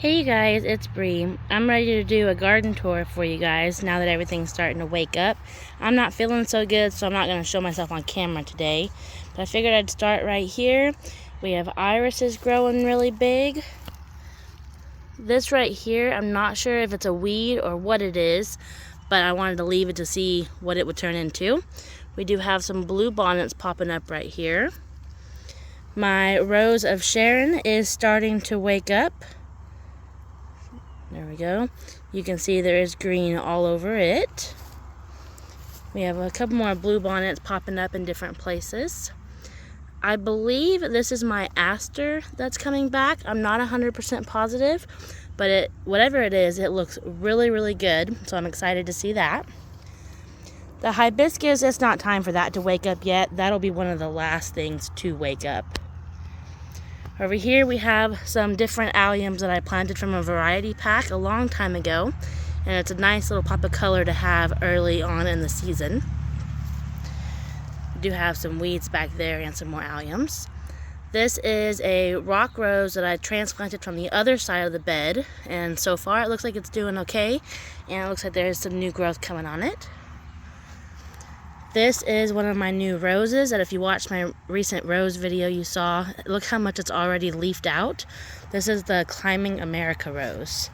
Hey you guys, it's Bree. I'm ready to do a garden tour for you guys now that everything's starting to wake up. I'm not feeling so good, so I'm not going to show myself on camera today. But I figured I'd start right here. We have irises growing really big. This right here, I'm not sure if it's a weed or what it is, but I wanted to leave it to see what it would turn into. We do have some blue bonnets popping up right here. My rose of Sharon is starting to wake up. There we go. You can see there is green all over it. We have a couple more blue bonnets popping up in different places. I believe this is my aster that's coming back. I'm not 100% positive, but whatever it is, it looks really, really good. So I'm excited to see that. The hibiscus, it's not time for that to wake up yet. That'll be one of the last things to wake up. Over here we have some different alliums that I planted from a variety pack a long time ago, and it's a nice little pop of color to have early on in the season. We do have some weeds back there and some more alliums. This is a rock rose that I transplanted from the other side of the bed, and so far it looks like it's doing okay, and it looks like there's some new growth coming on it. This is one of my new roses that if you watched my recent rose video you saw, look how much it's already leafed out. This is the Climbing America rose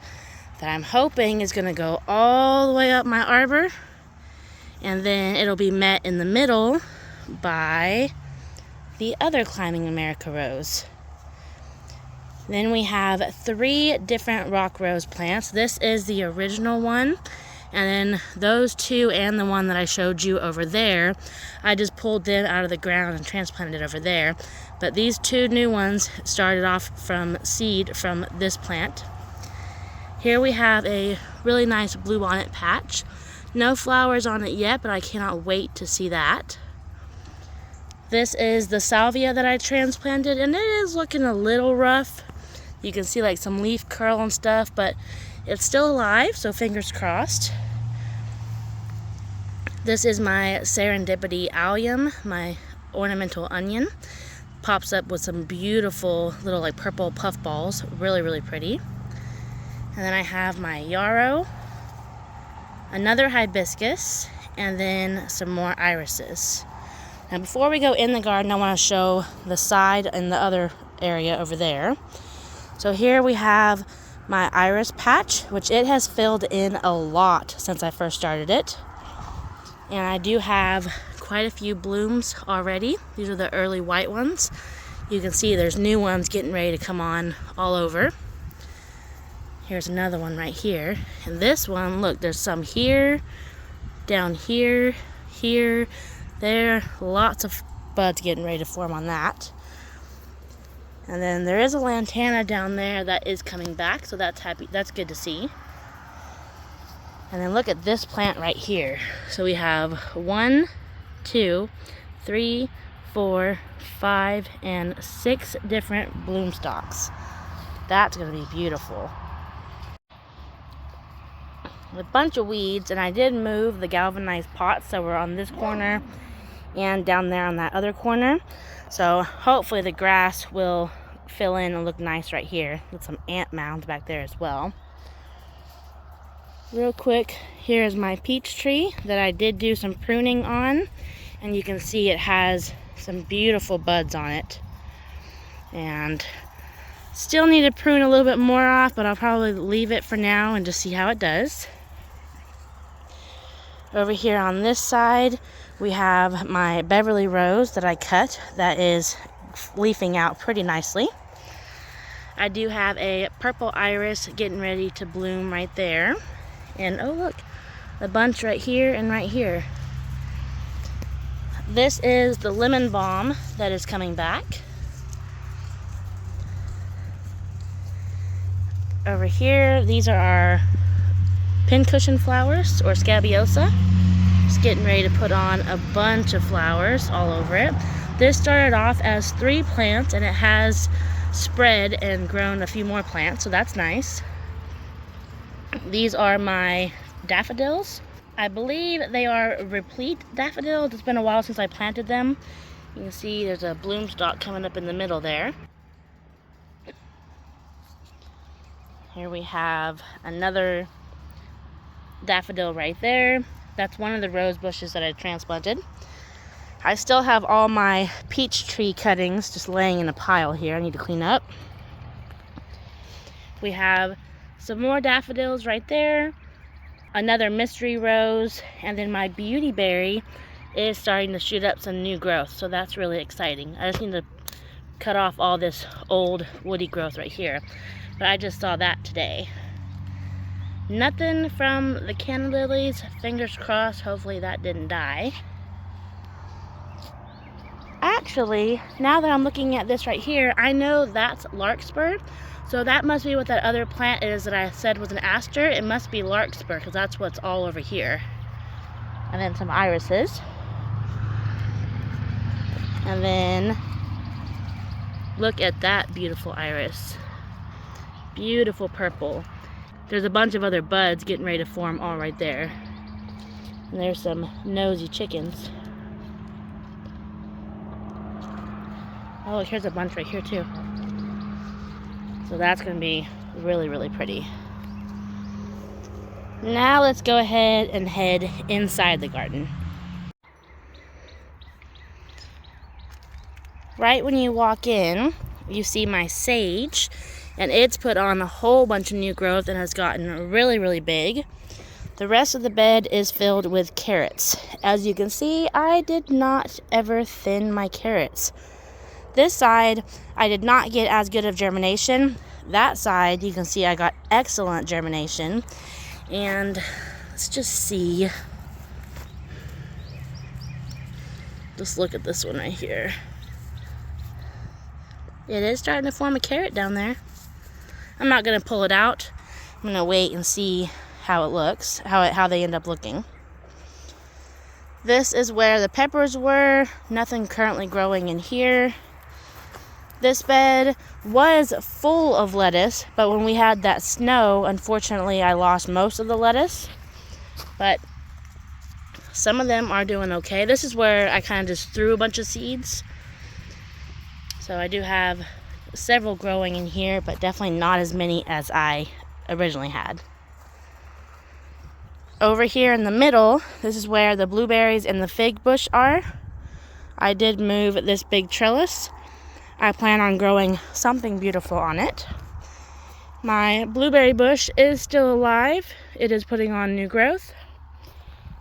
that I'm hoping is going to go all the way up my arbor, and then it'll be met in the middle by the other Climbing America rose. Then we have 3 different rock rose plants. This is the original one. And then those 2 and the one that I showed you over there, I just pulled them out of the ground and transplanted it over there. But these 2 new ones started off from seed from this plant. Here we have a really nice bluebonnet patch. No flowers on it yet, but I cannot wait to see that. This is the salvia that I transplanted, and it is looking a little rough. You can see like some leaf curl and stuff, but it's still alive, so fingers crossed. This is my serendipity allium, my ornamental onion. Pops up with some beautiful little like purple puff balls, really, really pretty. And then I have my yarrow, another hibiscus, and then some more irises. Now before we go in the garden, I want to show the side and the other area over there. So here we have my iris patch, which it has filled in a lot since I first started it. And I do have quite a few blooms already. These are the early white ones. You can see there's new ones getting ready to come on all over. Here's another one right here. And this one, look, there's some here, down here, here, there. Lots of buds getting ready to form on that. And then there is a lantana down there that is coming back, so that's happy. That's good to see. And then look at this plant right here. So we have 1, 2, 3, 4, 5, and 6 different bloom stalks. That's going to be beautiful. A bunch of weeds, and I did move the galvanized pots that were on this corner and down there on that other corner. So hopefully the grass will fill in and look nice right here with some ant mounds back there as well. Real quick, here's my peach tree that I did do some pruning on, and you can see it has some beautiful buds on it. And still need to prune a little bit more off, but I'll probably leave it for now and just see how it does. Over here on this side, we have my Beverly Rose that I cut that is leafing out pretty nicely. I do have a purple iris getting ready to bloom right there. And oh look, a bunch right here and right here. This is the lemon balm that is coming back. Over here, these are our pincushion flowers, or scabiosa. Just getting ready to put on a bunch of flowers all over it. This started off as 3 plants, and it has spread and grown a few more plants, so that's nice. These are my daffodils. I believe they are replete daffodils. It's been a while since I planted them. You can see there's a bloom stalk coming up in the middle there. Here we have another daffodil right there. That's one of the rose bushes that I transplanted. I still have all my peach tree cuttings just laying in a pile here. I need to clean up. We have some more daffodils right there. Another mystery rose. And then my beauty berry is starting to shoot up some new growth. So that's really exciting. I just need to cut off all this old woody growth right here. But I just saw that today. Nothing from the canna lilies. Fingers crossed. Hopefully that didn't die. Actually, now that I'm looking at this right here, I know that's larkspur. So that must be what that other plant is that I said was an aster. It must be larkspur because that's what's all over here. And then some irises. And then look at that beautiful iris. Beautiful purple. There's a bunch of other buds getting ready to form all right there. And there's some nosy chickens. Oh, look, here's a bunch right here too. So that's going to be really, really pretty. Now let's go ahead and head inside the garden. Right when you walk in, you see my sage, and it's put on a whole bunch of new growth and has gotten really, really big. The rest of the bed is filled with carrots. As you can see, I did not ever thin my carrots. This side, I did not get as good of germination. That side, you can see I got excellent germination. And let's just see. Just look at this one right here. It is starting to form a carrot down there. I'm not going to pull it out. I'm going to wait and see how it looks, how they end up looking. This is where the peppers were. Nothing currently growing in here. This bed was full of lettuce, but when we had that snow, unfortunately, I lost most of the lettuce. But some of them are doing okay. This is where I kind of just threw a bunch of seeds. So I do have several growing in here, but definitely not as many as I originally had. Over here in the middle, this is where the blueberries and the fig bush are. I did move this big trellis. I plan on growing something beautiful on it. My blueberry bush is still alive. It is putting on new growth.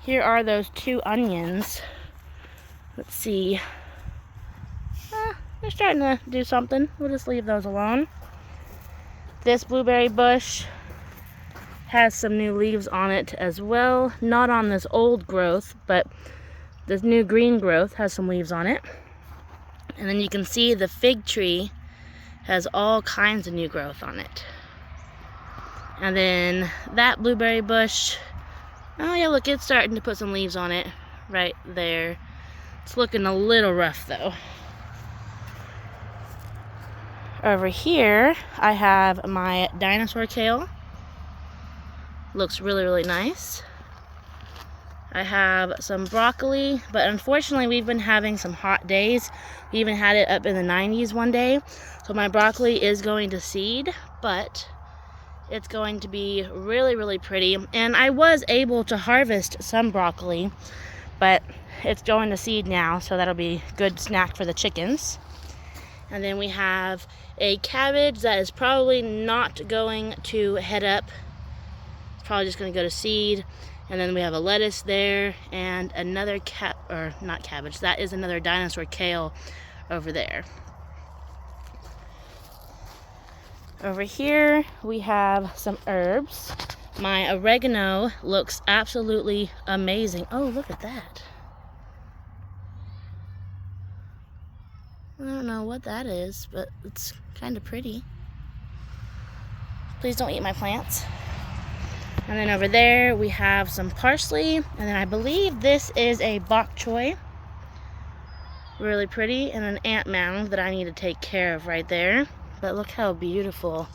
Here are those 2 onions. Let's see. They're starting to do something. We'll just leave those alone. This blueberry bush has some new leaves on it as well. Not on this old growth, but this new green growth has some leaves on it. And then you can see the fig tree has all kinds of new growth on it. And then that blueberry bush, oh yeah, look, it's starting to put some leaves on it right there. It's looking a little rough though. Over here, I have my dinosaur kale. Looks really, really nice. I have some broccoli, but unfortunately we've been having some hot days. We even had it up in the 90s one day. So my broccoli is going to seed, but it's going to be really, really pretty. And I was able to harvest some broccoli, but it's going to seed now, so that'll be a good snack for the chickens. And then we have a cabbage that is probably not going to head up. It's probably just going to go to seed. And then we have a lettuce there and another not cabbage, that is another dinosaur kale over there. Over here we have some herbs. My oregano looks absolutely amazing. Oh, look at that. I don't know what that is, but it's kind of pretty. Please don't eat my plants. And then over there we have some parsley, and then I believe this is a bok choy. Really pretty, and an ant mound that I need to take care of right there. But look how beautiful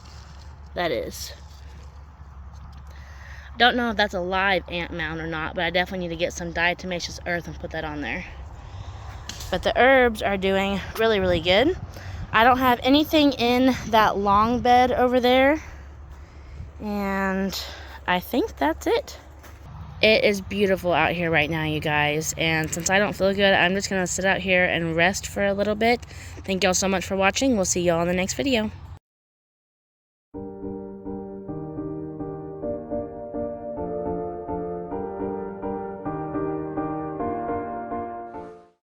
that is. Don't know if that's a live ant mound or not, but I definitely need to get some diatomaceous earth and put that on there. But the herbs are doing really, really good. I don't have anything in that long bed over there. And I think that's it. It is beautiful out here right now, you guys. And since I don't feel good, I'm just going to sit out here and rest for a little bit. Thank y'all so much for watching. We'll see y'all in the next video.